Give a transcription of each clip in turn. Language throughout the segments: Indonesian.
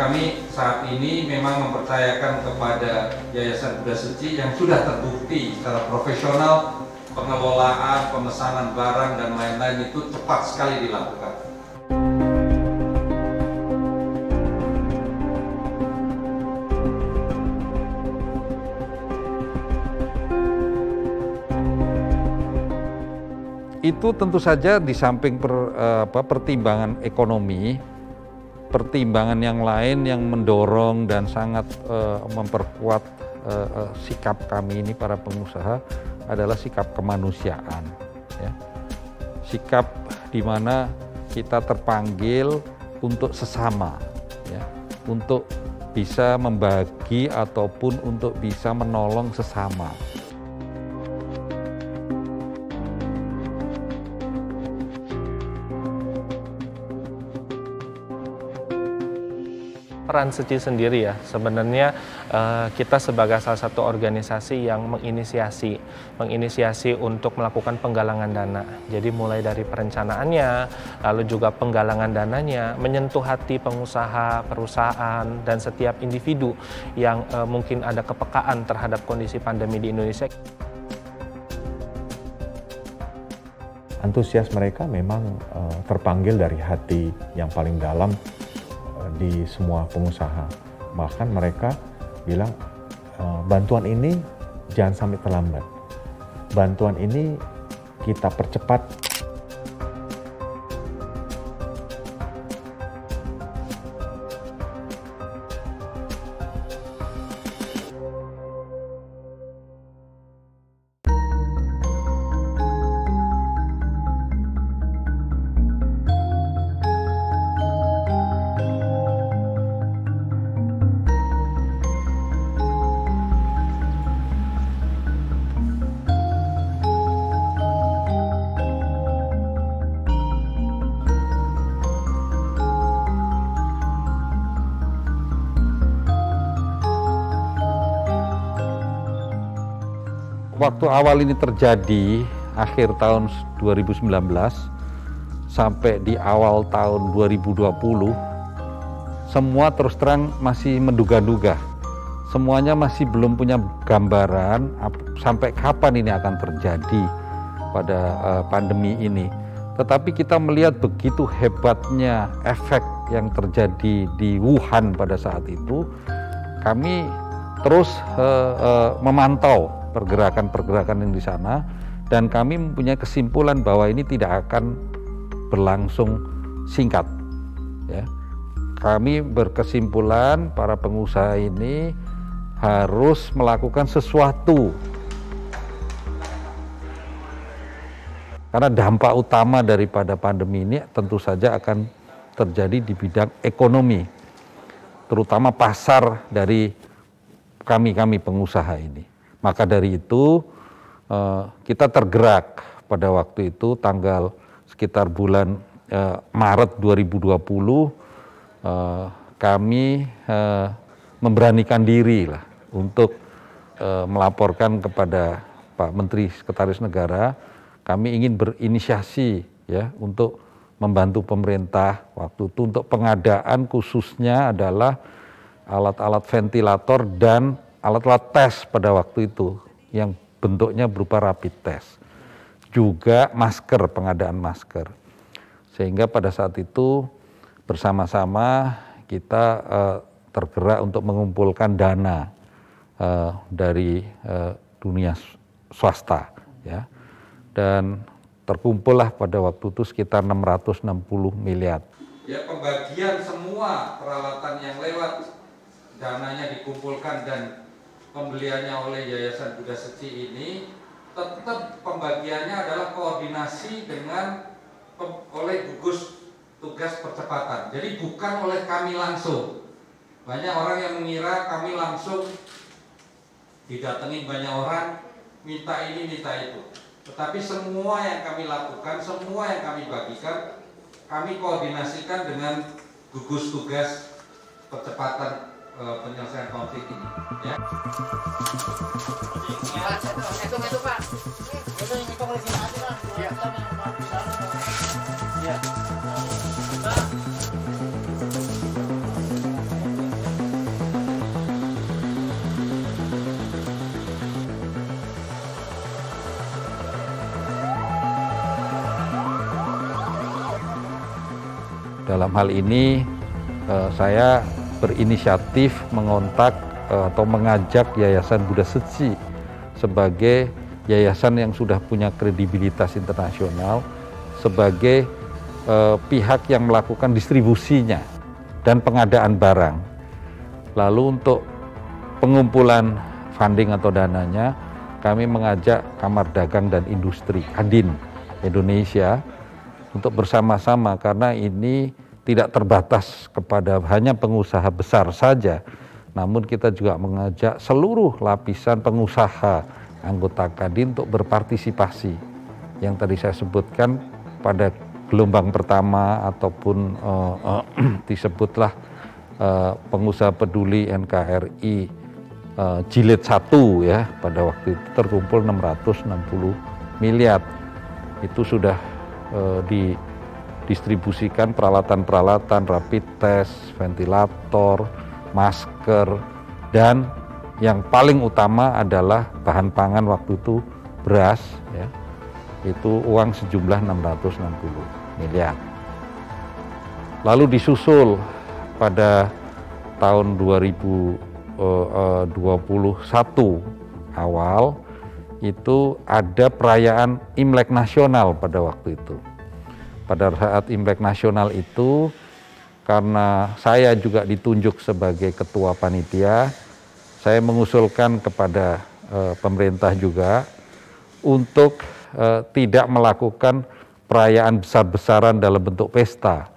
kami saat ini memang mempercayakan kepada Yayasan Buddha Suci yang sudah terbukti secara profesional pengelolaan, pemesanan barang dan lain-lain itu cepat sekali dilakukan. Itu tentu saja di samping pertimbangan ekonomi, pertimbangan yang lain yang mendorong dan sangat memperkuat sikap kami ini para pengusaha adalah sikap kemanusiaan, ya. Sikap di mana kita terpanggil untuk sesama, ya, untuk bisa membagi ataupun untuk bisa menolong sesama. Peran Suci sendiri ya, sebenarnya kita sebagai salah satu organisasi yang menginisiasi untuk melakukan penggalangan dana. Jadi mulai dari perencanaannya, lalu juga penggalangan dananya, menyentuh hati pengusaha, perusahaan, dan setiap individu yang mungkin ada kepekaan terhadap kondisi pandemi di Indonesia. Antusias mereka memang terpanggil dari hati yang paling dalam di semua pengusaha. Bahkan mereka bilang bantuan ini jangan sampai terlambat. Bantuan ini kita percepat. Waktu awal ini terjadi, akhir tahun 2019 sampai di awal tahun 2020, semua terus terang masih menduga-duga. Semuanya masih belum punya gambaran sampai kapan ini akan terjadi pada pandemi ini. Tetapi kita melihat begitu hebatnya efek yang terjadi di Wuhan pada saat itu, kami terus memantau pergerakan-pergerakan yang di sana, dan kami mempunyai kesimpulan bahwa ini tidak akan berlangsung singkat, ya. Kami berkesimpulan para pengusaha ini harus melakukan sesuatu, karena dampak utama daripada pandemi ini tentu saja akan terjadi di bidang ekonomi, terutama pasar dari kami pengusaha ini. Maka dari itu kita tergerak pada waktu itu tanggal sekitar bulan Maret 2020, kami memberanikan diri lah untuk melaporkan kepada Pak Menteri Sekretaris Negara. Kami ingin berinisiasi ya untuk membantu pemerintah waktu itu untuk pengadaan khususnya adalah alat-alat ventilator dan alat-alat tes pada waktu itu yang bentuknya berupa rapid test, juga masker, pengadaan masker. Sehingga pada saat itu bersama-sama kita tergerak untuk mengumpulkan dana dari dunia swasta, ya, dan terkumpullah pada waktu itu sekitar 660 miliar. Ya, pembagian semua peralatan yang lewat dananya dikumpulkan dan pembeliannya oleh Yayasan Buddha Suci ini, tetap pembagiannya adalah koordinasi dengan oleh gugus tugas percepatan. Jadi bukan oleh kami langsung. Banyak orang yang mengira kami langsung didatangi banyak orang, minta ini, minta itu. Tetapi semua yang kami lakukan, semua yang kami bagikan, kami koordinasikan dengan gugus tugas percepatan penyelesaian konflik ini, ya. Itu Pak. Itu yang hitung oleh sini aja Pak. Iya. Iya. dalam hal ini saya berinisiatif mengontak atau mengajak Yayasan Buddha Setsi sebagai yayasan yang sudah punya kredibilitas internasional sebagai pihak yang melakukan distribusinya dan pengadaan barang. Lalu untuk pengumpulan funding atau dananya, kami mengajak Kamar Dagang dan Industri Kadin Indonesia untuk bersama-sama, karena ini tidak terbatas kepada hanya pengusaha besar saja, namun kita juga mengajak seluruh lapisan pengusaha anggota Kadin untuk berpartisipasi. Yang tadi saya sebutkan pada gelombang pertama ataupun disebutlah pengusaha peduli NKRI jilid 1 ya, pada waktu itu terkumpul 660 miliar. Itu sudah didistribusikan peralatan-peralatan rapid test, ventilator, masker, dan yang paling utama adalah bahan pangan waktu itu beras ya. Itu uang sejumlah 660 miliar. Lalu disusul pada tahun 2021 awal itu ada perayaan Imlek Nasional pada waktu itu. Pada saat Imlek Nasional itu, karena saya juga ditunjuk sebagai ketua panitia, saya mengusulkan kepada pemerintah juga untuk tidak melakukan perayaan besar-besaran dalam bentuk pesta.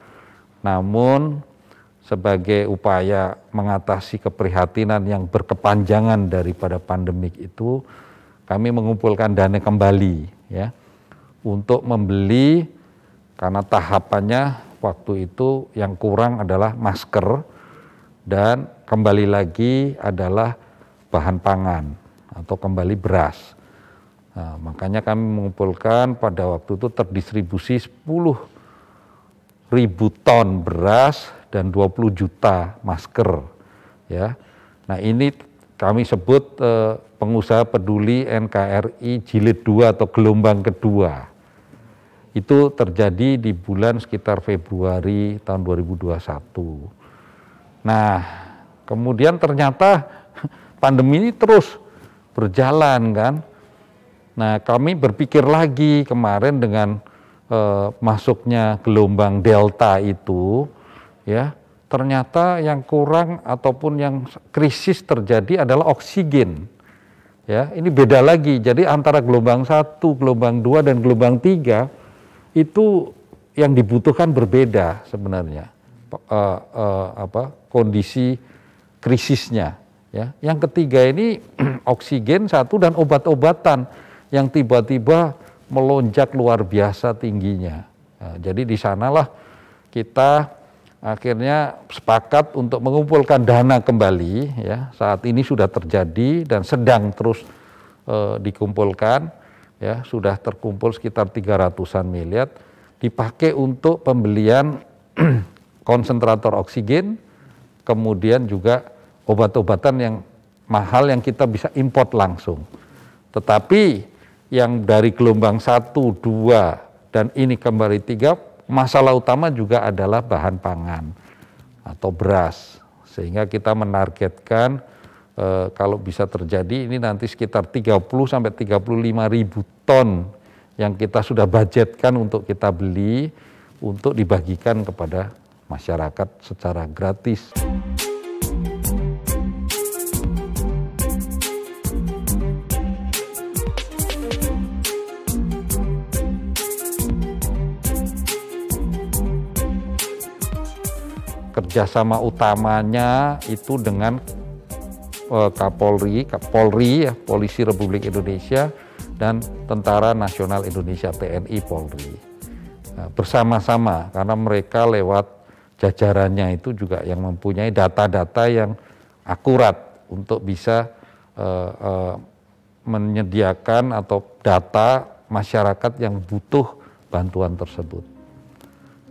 Namun sebagai upaya mengatasi keprihatinan yang berkepanjangan daripada pandemik itu, kami mengumpulkan dana kembali ya untuk membeli, karena tahapannya waktu itu yang kurang adalah masker dan kembali lagi adalah bahan pangan atau kembali beras. Nah, makanya kami mengumpulkan pada waktu itu terdistribusi 10.000 ton beras dan 20 juta masker ya. Nah, ini kami sebut pengusaha peduli NKRI jilid 2 atau gelombang kedua. Itu terjadi di bulan sekitar Februari tahun 2021. Nah, kemudian ternyata pandemi ini terus berjalan kan. Nah, kami berpikir lagi kemarin dengan masuknya gelombang Delta itu ya, ternyata yang kurang ataupun yang krisis terjadi adalah oksigen. Ya, ini beda lagi. Jadi antara gelombang 1, gelombang 2 dan gelombang 3 itu yang dibutuhkan berbeda sebenarnya. Kondisi krisisnya ya. Yang ketiga ini oksigen satu dan obat-obatan yang tiba-tiba melonjak luar biasa tingginya. Nah, jadi di sanalah kita akhirnya sepakat untuk mengumpulkan dana kembali ya. Saat ini sudah terjadi dan sedang terus dikumpulkan ya, sudah terkumpul sekitar 300-an miliar dipakai untuk pembelian konsentrator oksigen, kemudian juga obat-obatan yang mahal yang kita bisa import langsung. Tetapi yang dari gelombang 1, 2 dan ini kembali 3, masalah utama juga adalah bahan pangan atau beras, sehingga kita menargetkan kalau bisa terjadi ini nanti sekitar 30-35 ribu ton yang kita sudah budgetkan untuk kita beli untuk dibagikan kepada masyarakat secara gratis. Kerjasama utamanya itu dengan Kapolri ya, Polisi Republik Indonesia dan Tentara Nasional Indonesia TNI Polri. Nah, bersama-sama karena mereka lewat jajarannya itu juga yang mempunyai data-data yang akurat untuk bisa menyediakan atau data masyarakat yang butuh bantuan tersebut.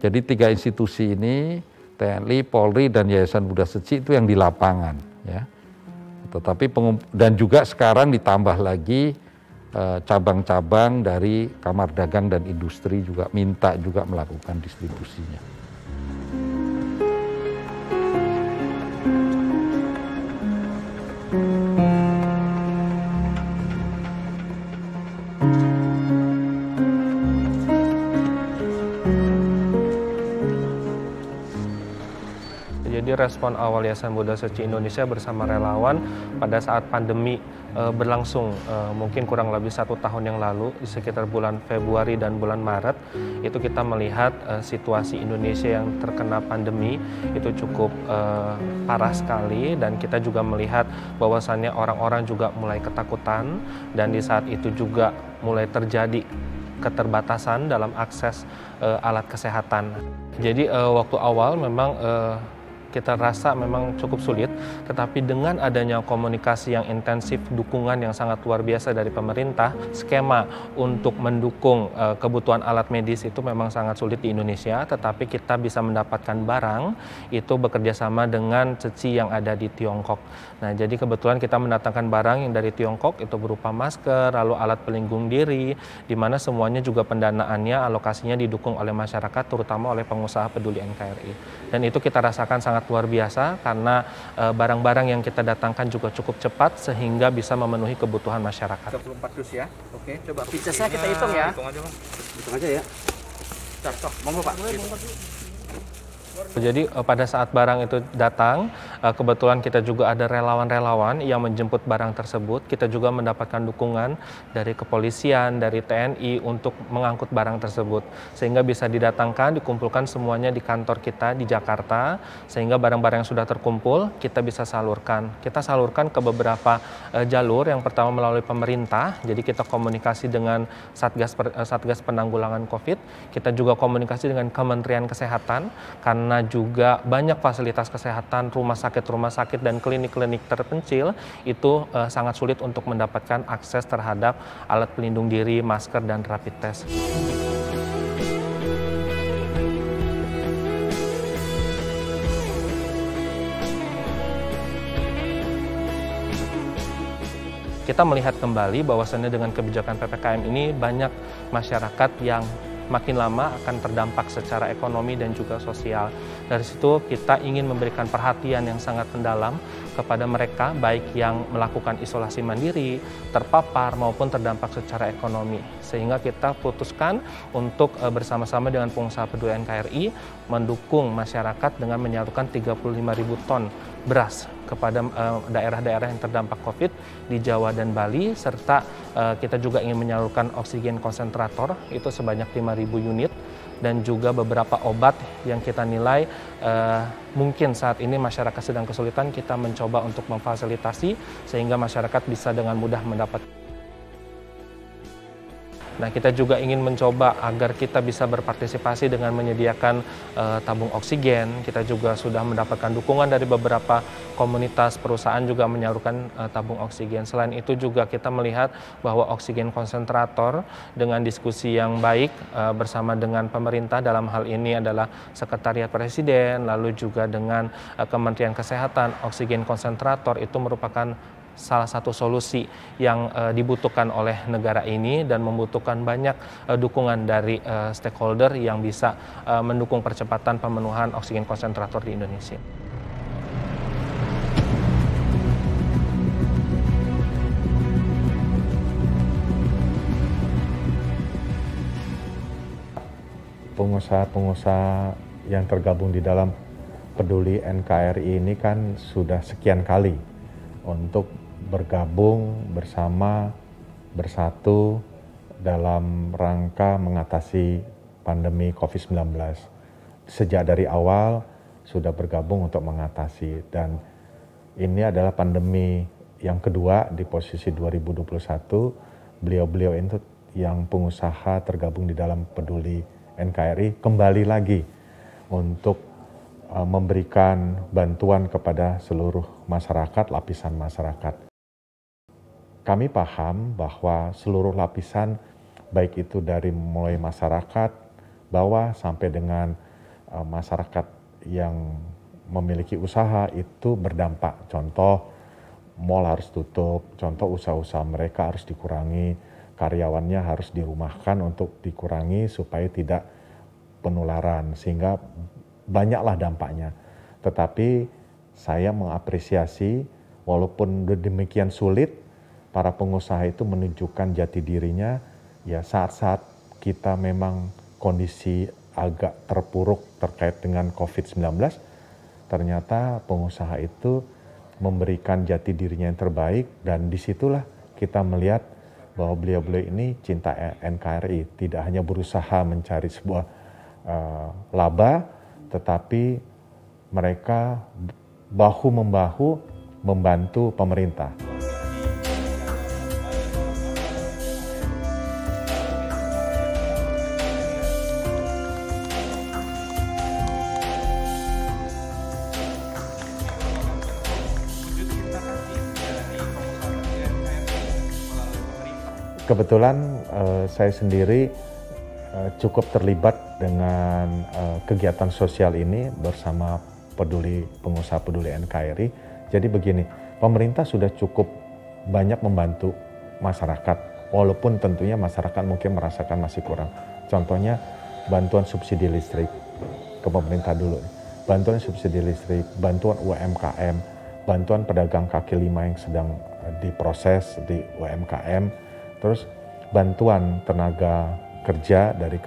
Jadi 3 institusi ini, TNI, Polri, dan Yayasan Buddha Setsi itu yang di lapangan ya. Tetapi dan juga sekarang ditambah lagi cabang-cabang dari Kamar Dagang dan Industri juga minta juga melakukan distribusinya. Jadi respon awal Yayasan Buddha Seci Indonesia bersama relawan pada saat pandemi berlangsung mungkin kurang lebih 1 tahun yang lalu, di sekitar bulan Februari dan bulan Maret, itu kita melihat situasi Indonesia yang terkena pandemi itu cukup parah sekali, dan kita juga melihat bahwasannya orang-orang juga mulai ketakutan, dan di saat itu juga mulai terjadi keterbatasan dalam akses alat kesehatan. Jadi waktu awal memang kita rasa memang cukup sulit, tetapi dengan adanya komunikasi yang intensif, dukungan yang sangat luar biasa dari pemerintah, skema untuk mendukung kebutuhan alat medis itu memang sangat sulit di Indonesia, tetapi kita bisa mendapatkan barang itu bekerja sama dengan Ceci yang ada di Tiongkok. Nah, jadi kebetulan kita mendatangkan barang yang dari Tiongkok itu berupa masker, lalu alat pelindung diri, di mana semuanya juga pendanaannya, alokasinya didukung oleh masyarakat, terutama oleh pengusaha peduli NKRI. Dan itu kita rasakan sangat luar biasa karena barang-barang yang kita datangkan juga cukup cepat sehingga bisa memenuhi kebutuhan masyarakat. 34 dus ya. Oke, coba pizzasnya kita hitung ya. Hitung aja, Bang. Hitung aja ya. Bentar, monggo Pak. Jadi pada saat barang itu datang, kebetulan kita juga ada relawan-relawan yang menjemput barang tersebut. Kita juga mendapatkan dukungan dari kepolisian, dari TNI untuk mengangkut barang tersebut. Sehingga bisa didatangkan, dikumpulkan semuanya di kantor kita di Jakarta. Sehingga barang-barang yang sudah terkumpul, kita bisa salurkan. Kita salurkan ke beberapa jalur. Yang pertama melalui pemerintah, jadi kita komunikasi dengan Satgas Penanggulangan COVID. Kita juga komunikasi dengan Kementerian Kesehatan, karena juga banyak fasilitas kesehatan, rumah sakit dan klinik-klinik terpencil itu sangat sulit untuk mendapatkan akses terhadap alat pelindung diri, masker, dan rapid test. Kita melihat kembali bahwasannya dengan kebijakan PPKM ini banyak masyarakat yang makin lama akan terdampak secara ekonomi dan juga sosial. Dari situ kita ingin memberikan perhatian yang sangat mendalam kepada mereka, baik yang melakukan isolasi mandiri, terpapar maupun terdampak secara ekonomi. Sehingga kita putuskan untuk bersama-sama dengan pengusaha peduli NKRI mendukung masyarakat dengan menyalurkan 35.000 ton beras kepada daerah-daerah yang terdampak COVID di Jawa dan Bali, serta kita juga ingin menyalurkan oksigen konsentrator itu sebanyak 5.000 unit, dan juga beberapa obat yang kita nilai mungkin saat ini masyarakat sedang kesulitan, kita mencoba untuk memfasilitasi sehingga masyarakat bisa dengan mudah mendapat. Nah, kita juga ingin mencoba agar kita bisa berpartisipasi dengan menyediakan tabung oksigen. Kita juga sudah mendapatkan dukungan dari beberapa komunitas, perusahaan juga menyalurkan tabung oksigen. Selain itu juga kita melihat bahwa oksigen konsentrator dengan diskusi yang baik bersama dengan pemerintah, dalam hal ini adalah Sekretariat Presiden, lalu juga dengan Kementerian Kesehatan, oksigen konsentrator itu merupakan salah satu solusi yang dibutuhkan oleh negara ini dan membutuhkan banyak dukungan dari stakeholder yang bisa mendukung percepatan pemenuhan oksigen konsentrator di Indonesia. Pengusaha-pengusaha yang tergabung di dalam Peduli NKRI ini kan sudah sekian kali untuk bergabung bersama, bersatu dalam rangka mengatasi pandemi COVID-19. Sejak dari awal sudah bergabung untuk mengatasi, dan ini adalah pandemi yang kedua di posisi 2021. Beliau-beliau itu yang pengusaha tergabung di dalam Peduli NKRI kembali lagi untuk memberikan bantuan kepada seluruh masyarakat, lapisan masyarakat. Kami paham bahwa seluruh lapisan, baik itu dari mulai masyarakat bawah sampai dengan masyarakat yang memiliki usaha itu berdampak. Contoh, mal harus tutup, contoh usaha-usaha mereka harus dikurangi, karyawannya harus dirumahkan untuk dikurangi supaya tidak penularan, sehingga banyaklah dampaknya. Tetapi saya mengapresiasi walaupun demikian sulit, para pengusaha itu menunjukkan jati dirinya ya saat-saat kita memang kondisi agak terpuruk terkait dengan COVID-19, ternyata pengusaha itu memberikan jati dirinya yang terbaik, dan disitulah kita melihat bahwa beliau-beliau ini cinta NKRI, tidak hanya berusaha mencari sebuah laba, tetapi mereka bahu-membahu membantu pemerintah. Kebetulan saya sendiri cukup terlibat dengan kegiatan sosial ini bersama pengusaha peduli NKRI. Jadi begini, pemerintah sudah cukup banyak membantu masyarakat, walaupun tentunya masyarakat mungkin merasakan masih kurang. Contohnya bantuan subsidi listrik ke pemerintah dulu, bantuan subsidi listrik, bantuan UMKM, bantuan pedagang kaki lima yang sedang diproses di UMKM, terus bantuan tenaga kerja dari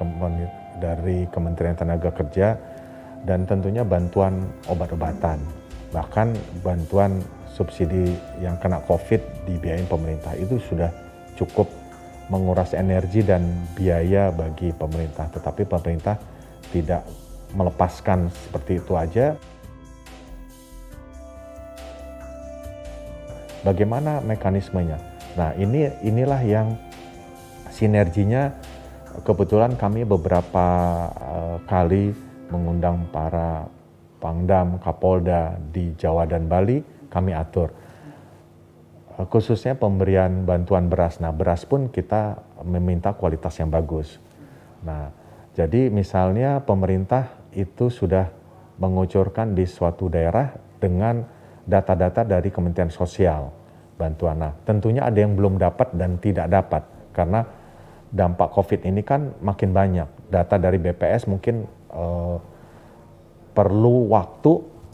Kementerian Tenaga Kerja, dan tentunya bantuan obat-obatan, bahkan bantuan subsidi yang kena COVID dibiayain pemerintah. Itu sudah cukup menguras energi dan biaya bagi pemerintah, tetapi pemerintah tidak melepaskan seperti itu aja. Bagaimana mekanismenya? Nah, inilah yang sinerginya. Kebetulan kami beberapa kali mengundang para Pangdam, Kapolda di Jawa dan Bali, kami atur. Khususnya pemberian bantuan beras. Nah, beras pun kita meminta kualitas yang bagus. Nah, jadi misalnya pemerintah itu sudah mengucurkan di suatu daerah dengan data-data dari Kementerian Sosial bantuan. Nah, tentunya ada yang belum dapat dan tidak dapat karena dampak COVID ini kan makin banyak. Data dari BPS mungkin perlu waktu,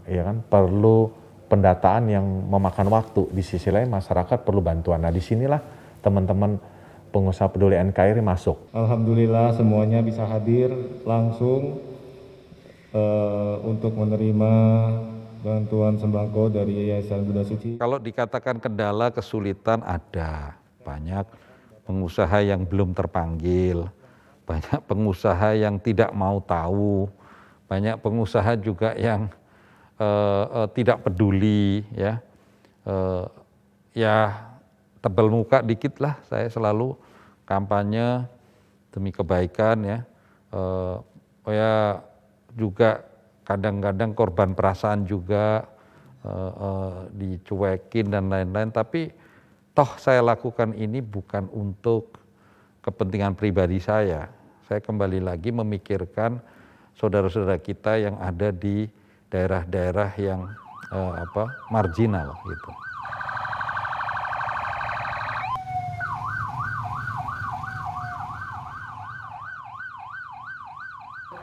ya kan, perlu pendataan yang memakan waktu. Di sisi lain masyarakat perlu bantuan. Nah, disinilah teman-teman pengusaha peduli NKRI masuk. Alhamdulillah semuanya bisa hadir langsung untuk menerima bantuan sembako dari Yayasan Bunda Suci. Kalau dikatakan kendala, kesulitan ada. Banyak pengusaha yang belum terpanggil, banyak pengusaha yang tidak mau tahu, banyak pengusaha juga yang tidak peduli, ya. Ya tebal muka dikit lah, saya selalu kampanye demi kebaikan, ya. Ya juga kadang-kadang korban perasaan juga dicuekin dan lain-lain, tapi toh saya lakukan ini bukan untuk kepentingan pribadi saya. Saya kembali lagi memikirkan saudara-saudara kita yang ada di daerah-daerah yang marginal gitu.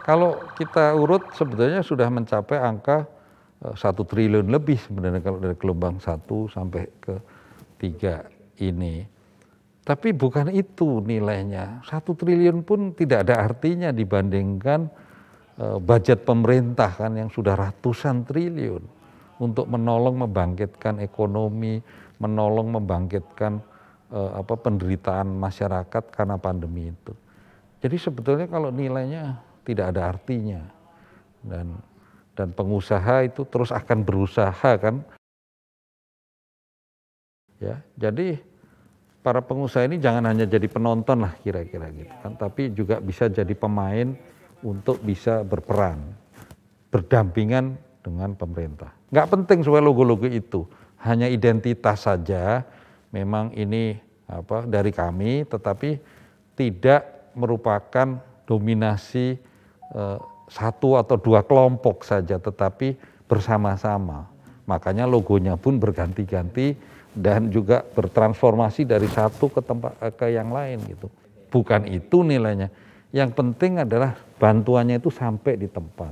Kalau kita urut sebetulnya sudah mencapai angka 1 triliun lebih sebenarnya kalau dari gelombang 1 sampai ke 3 ini. Tapi bukan itu nilainya. 1 triliun pun tidak ada artinya dibandingkan budget pemerintah kan yang sudah ratusan triliun untuk menolong membangkitkan ekonomi, menolong membangkitkan penderitaan masyarakat karena pandemi itu. Jadi sebetulnya kalau nilainya tidak ada artinya, dan pengusaha itu terus akan berusaha kan. Ya, jadi para pengusaha ini jangan hanya jadi penonton lah kira-kira gitu kan, tapi juga bisa jadi pemain untuk bisa berperan, berdampingan dengan pemerintah. Nggak penting soal logo-logo itu, hanya identitas saja. Memang ini dari kami, tetapi tidak merupakan dominasi 1 atau 2 kelompok saja, tetapi bersama-sama. Makanya logonya pun berganti-ganti dan juga bertransformasi dari satu ke yang lain gitu. Bukan itu nilainya. Yang penting adalah bantuannya itu sampai di tempat.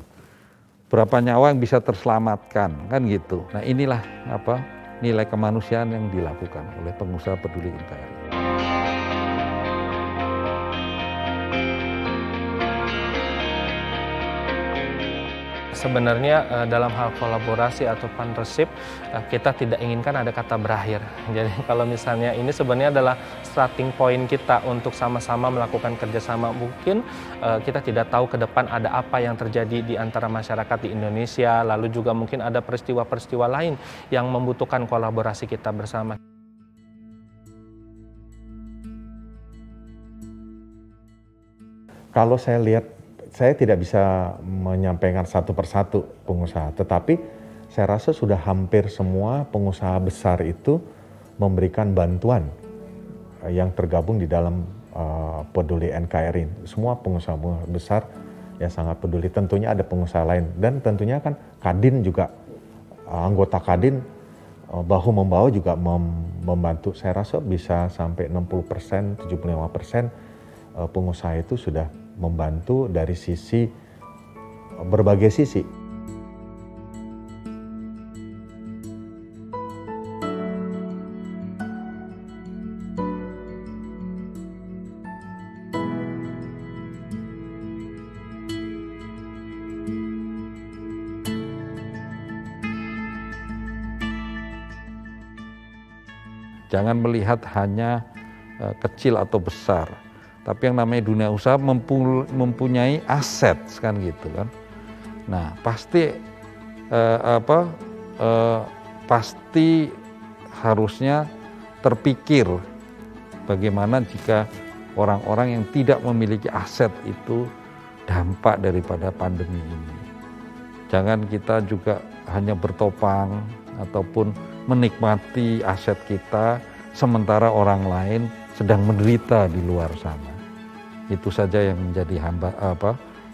Berapa nyawa yang bisa terselamatkan kan gitu. Nah, inilah nilai kemanusiaan yang dilakukan oleh pengusaha peduli NKRI. Sebenarnya dalam hal kolaborasi atau partnership kita tidak inginkan ada kata berakhir. Jadi kalau misalnya ini sebenarnya adalah starting point kita untuk sama-sama melakukan kerjasama. Mungkin kita tidak tahu ke depan ada apa yang terjadi di antara masyarakat di Indonesia, lalu juga mungkin ada peristiwa-peristiwa lain yang membutuhkan kolaborasi kita bersama. Kalau saya lihat, saya tidak bisa menyampaikan satu persatu pengusaha, tetapi saya rasa sudah hampir semua pengusaha besar itu memberikan bantuan yang tergabung di dalam peduli NKRI. Semua pengusaha besar yang sangat peduli. Tentunya ada pengusaha lain dan tentunya kan Kadin juga, anggota Kadin bahu-membahu juga membantu. Saya rasa bisa sampai 60%, 75% pengusaha itu sudah membantu dari sisi berbagai sisi. Jangan melihat hanya kecil atau besar. Tapi yang namanya dunia usaha mempunyai aset kan gitu kan. Nah pasti pasti harusnya terpikir bagaimana jika orang-orang yang tidak memiliki aset itu dampak daripada pandemi ini. Jangan kita juga hanya bertopang ataupun menikmati aset kita sementara orang lain sedang menderita di luar sana. Itu saja yang menjadi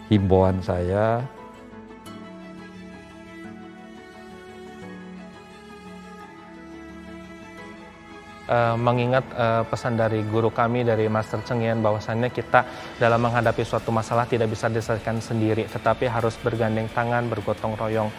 himbauan saya. Mengingat pesan dari guru kami, dari Master Cheng Yen, bahwasannya kita dalam menghadapi suatu masalah tidak bisa diselesaikan sendiri, tetapi harus bergandeng tangan, bergotong royong.